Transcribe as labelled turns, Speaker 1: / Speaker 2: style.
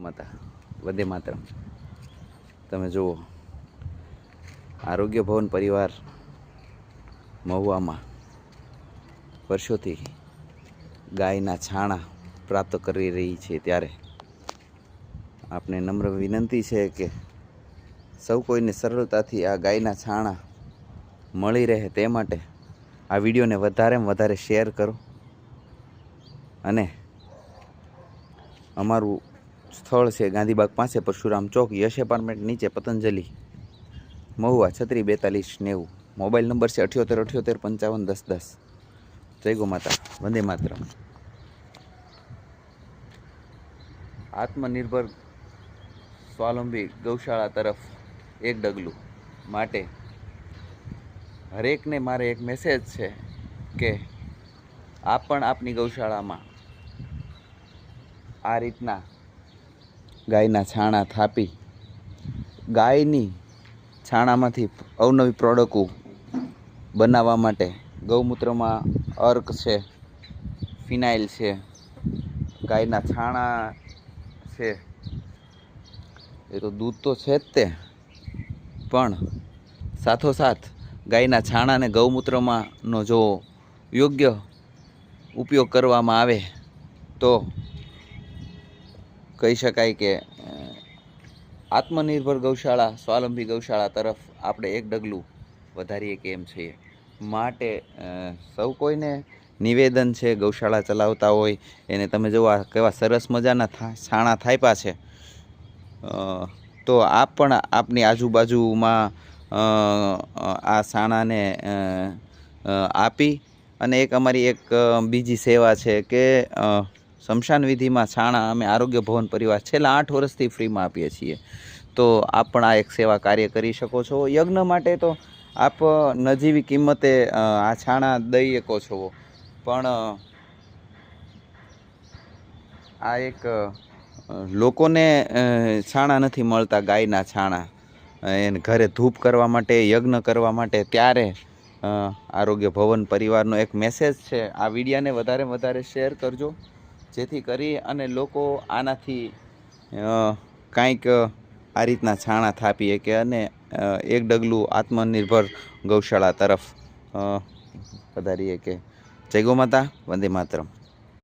Speaker 1: માતા વંદે માતરમ। તમે જુઓ આરોગ્ય ભવન પરિવાર મહુવામાં વર્ષોથી ગાયના છાણા પ્રાપ્ત કરી રહી છે, ત્યારે આપને નમ્ર વિનંતી છે કે સૌ કોઈને સરળતાથી આ ગાયના છાણા મળી રહે તે માટે આ વિડીયોને વધારેમાં વધારે શેર કરો અને અમારું સ્થળ છે ગાંધીબાગ પાસે પરશુરામ ચોક, યશ એપાર્ટમેન્ટ નીચે, પતંજલિ, મહુવા 364290। મોબાઈલ નંબર છે 7878551010। જય ગો માતા, વંદે માતરમ। આત્મનિર્ભર સ્વાવલંબી ગૌશાળા તરફ એક ડગલું માટે હરેકને મારે એક મેસેજ છે કે આપ પણ આપની ગૌશાળામાં આ રીતના ગાયના છાણા થાપી ગાયની છાણામાંથી અવનવી પ્રોડક્ટો બનાવવા માટે ગૌમૂત્રમાં અર્ક છે, ફિનાઇલ છે, ગાયના છાણા છે, એ તો દૂધ તો છે જ તે, પણ સાથોસાથ ગાયના છાણા અને ગૌમૂત્રમાંનો જો યોગ્ય ઉપયોગ કરવામાં આવે તો કહી શકાય કે આત્મનિર્ભર ગૌશાળા, સ્વાવલંબી ગૌશાળા તરફ આપણે એક ડગલું વધારીએ કેમ છીએ। માટે સૌ કોઈને નિવેદન છે, ગૌશાળા ચલાવતા હોય એને તમે જો આ કેવા સરસ મજાના છાણા થાપ્યા છે, તો આપ પણ આપની આજુબાજુમાં આ છાણાને આપી અને એક અમારી એક બીજી સેવા છે કે સ્મશાન વિધિમાં છાણા અમે આરોગ્ય ભવન પરિવાર છેલ્લા 8 વર્ષથી ફ્રીમાં આપીએ છીએ। તો આપ પણ આ એક સેવા કાર્ય કરી શકો છો। યજ્ઞ માટે તો આપ નજીવી કિંમતે આ છાણા દઈ શકો છો, પણ આ એક લોકોને છાણા નથી મળતા, ગાયના છાણા, એને ઘરે ધૂપ કરવા માટે, યજ્ઞ કરવા માટે, ત્યારે આરોગ્ય ભવન પરિવારનો એક મેસેજ છે, આ વિડીયાને વધારે વધારે શેર કરજો, જેથી કરી અને લોકો આનાથી કાંઈક આ રીતના છાણા થાપી શકે અને એક ડગલું આત્મનિર્ભર ગૌશાળા તરફ વધારીએ કે। જય ગો માતા, વંદે માતરમ।